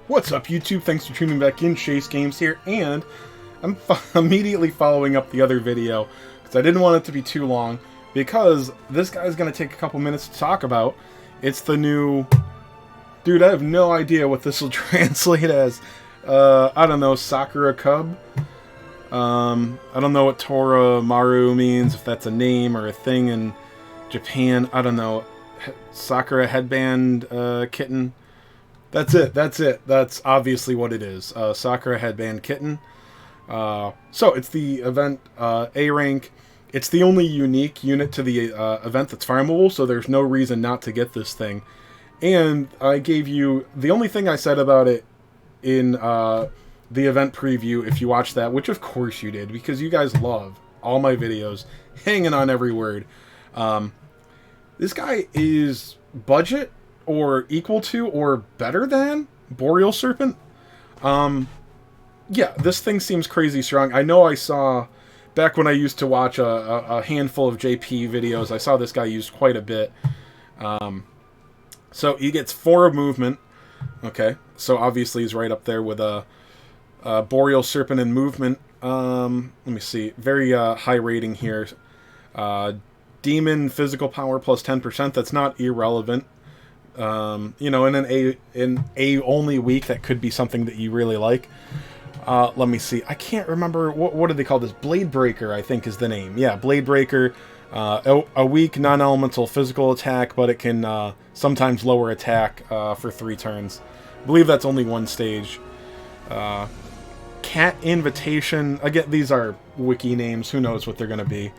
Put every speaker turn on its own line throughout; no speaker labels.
What's up, YouTube? Thanks for tuning back in. Chase Games here, and I'm immediately following up the other video because I didn't want it to be too long, because this guy's going to take a couple minutes to talk about. It's the new... Dude, I have no idea what this will translate as. I don't know, Sakura Cub? I don't know what Tora Maru means, if that's a name or a thing in Japan. I don't know. Sakura Headband Kitten? That's it. That's obviously what it is. Sakura Headband Kitten. So it's the event A rank. It's the only unique unit to the event that's farmable, so there's no reason not to get this thing. And I gave you the only thing I said about it in the event preview, if you watched that, which of course you did, because you guys love all my videos, hanging on every word. This guy is budget or equal to or better than Boreal Serpent. Yeah, this thing seems crazy strong. I know I saw, back when I used to watch a handful of JP videos, I saw this guy used quite a bit. So he gets 4 of movement. Okay, so obviously he's right up there with a Boreal Serpent in movement. Let me see, very high rating here. Demon physical power plus 10%. That's not irrelevant. You know, in an A only week, that could be something that you really like. Let me see. I can't remember what did they call this? Blade Breaker, I think, is the name. Yeah, Blade Breaker. A weak non-elemental physical attack, but it can sometimes lower attack for 3 turns. I believe that's only 1 stage. Cat Invitation. Again, these are wiki names. Who knows what they're going to be.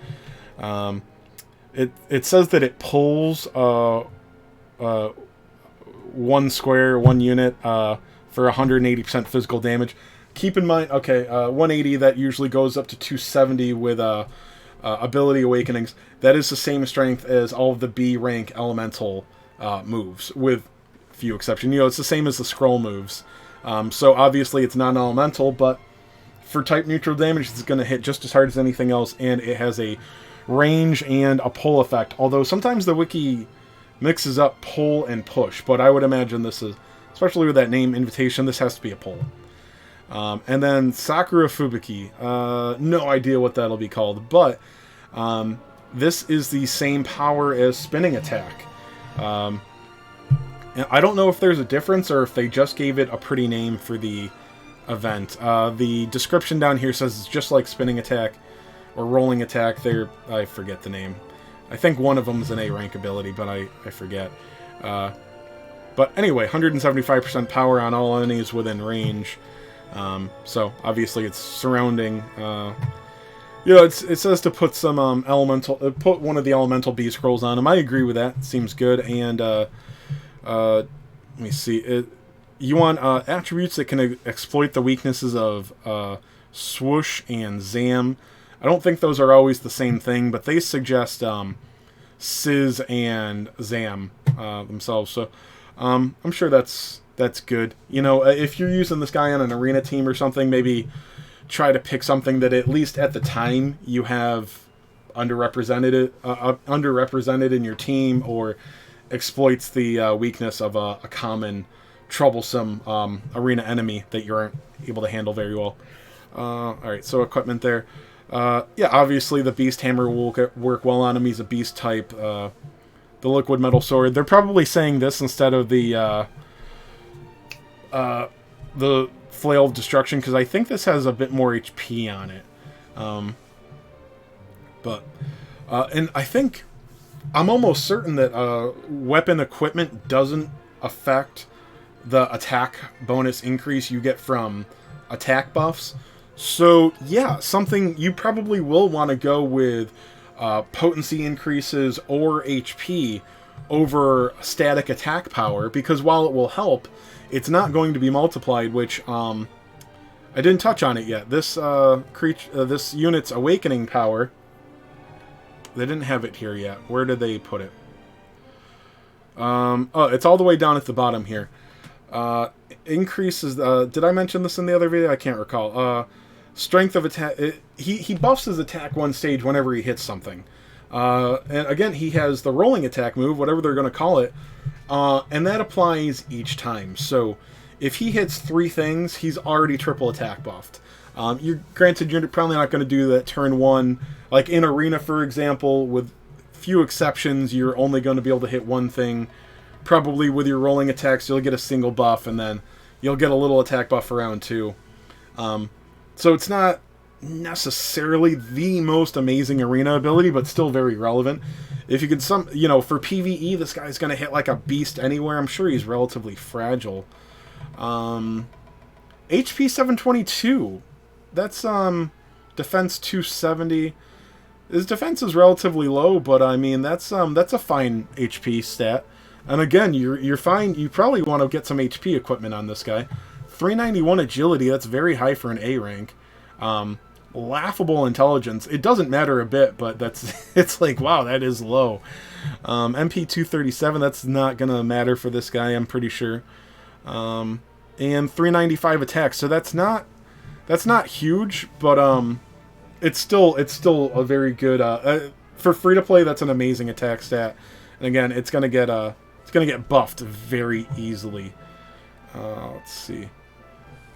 It says that it pulls 1 square, 1 unit for 180% physical damage. Keep in mind, okay, 180, that usually goes up to 270 with Ability Awakenings. That is the same strength as all of the B rank elemental moves, with few exceptions. You know, it's the same as the scroll moves. So obviously it's non-elemental, but for type neutral damage, it's going to hit just as hard as anything else, and it has a range and a pull effect. Although sometimes the wiki mixes up pull and push, but I would imagine this is, especially with that name Invitation, this has to be a pull. And then Sakura Fubuki, no idea what that'll be called, but this is the same power as Spinning Attack. And I don't know if there's a difference or if they just gave it a pretty name for the event. The description down here says it's just like Spinning Attack or Rolling Attack. I forget the name. I think one of them is an A rank ability, but I forget. But anyway, 175% power on all enemies within range. So obviously it's surrounding. You know, it says to put some put one of the elemental B scrolls on him. I agree with that. Seems good. And let me see. You want attributes that can exploit the weaknesses of Swoosh and Zam. I don't think those are always the same thing, but they suggest Sizz and Zam themselves. So I'm sure that's good. You know, if you're using this guy on an arena team or something, maybe try to pick something that at least at the time you have underrepresented in your team, or exploits the weakness of a common troublesome arena enemy that you aren't able to handle very well. Alright, so equipment there. Yeah, obviously the Beast Hammer will work well on him. He's a beast type. The Liquid Metal Sword. They're probably saying this instead of the Flail of Destruction, because I think this has a bit more HP on it. And I think, I'm almost certain that weapon equipment doesn't affect the attack bonus increase you get from attack buffs. So yeah, something you probably will want to go with potency increases or HP over static attack power, because while it will help, it's not going to be multiplied, which I didn't touch on it yet. This this unit's awakening power, they didn't have it here yet. Where did they put it? Oh, it's all the way down at the bottom here. Increases, did I mention this in the other video? I can't recall. Strength of attack, he buffs his attack 1 stage whenever he hits something. And again, he has the rolling attack move, whatever they're going to call it, and that applies each time. So if he hits 3 things, he's already triple attack buffed. Granted, you're probably not going to do that turn 1. Like in Arena, for example, with few exceptions, you're only going to be able to hit 1 thing. Probably with your rolling attacks, you'll get a single buff, and then you'll get a little attack buff for round 2. So it's not necessarily the most amazing Arena ability, but still very relevant. If you could for PvE, this guy's going to hit like a beast anywhere. I'm sure he's relatively fragile. HP 722. That's defense 270. His defense is relatively low, but I mean that's a fine HP stat. And again, you're fine. You probably want to get some HP equipment on this guy. 391 agility. That's very high for an A rank. Laughable intelligence. It doesn't matter a bit, but it's like, wow, that is low. MP 237. That's not gonna matter for this guy, I'm pretty sure. And 395 attack. So that's not huge, but it's still a very good for free to play. That's an amazing attack stat, and again, it's gonna get buffed very easily. Let's see.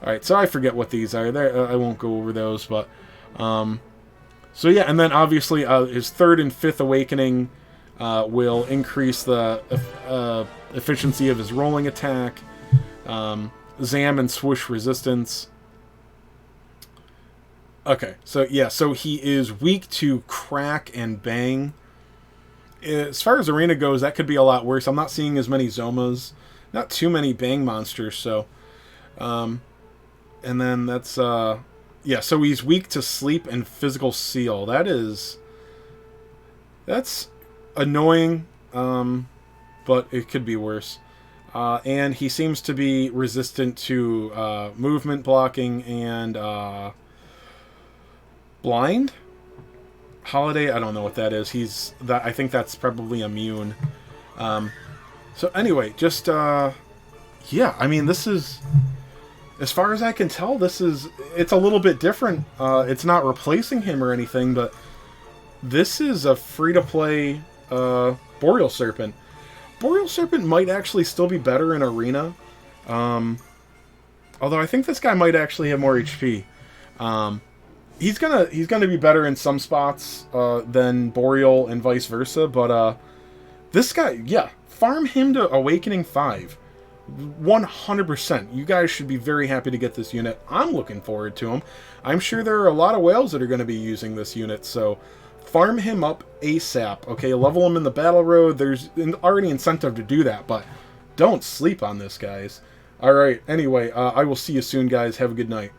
All right, so I forget what these are. I won't go over those, but so yeah, and then obviously his 3rd and 5th awakening will increase the efficiency of his rolling attack, Zam and swoosh resistance. Okay, so yeah, so he is weak to crack and bang. As far as Arena goes, that could be a lot worse. I'm not seeing as many Zomas, not too many bang monsters, so and then that's yeah, so he's weak to sleep and physical seal. That's annoying, but it could be worse. And he seems to be resistant to movement blocking and blind. Holiday, I don't know what that is. I think that's probably immune. So anyway, just yeah, I mean, this is, as far as I can tell, it's a little bit different. It's not replacing him or anything, but this is a free-to-play Boreal Serpent. Boreal Serpent might actually still be better in Arena. Although I think this guy might actually have more HP. He's gonna be better in some spots than Boreal and vice versa, but this guy, yeah, farm him to Awakening 5. 100%. You guys should be very happy to get this unit. I'm looking forward to him. I'm sure there are a lot of whales that are going to be using this unit, so farm him up ASAP. Okay, level him in the battle road. There's already incentive to do that, but don't sleep on this, guys. Alright, anyway, I will see you soon, guys. Have a good night.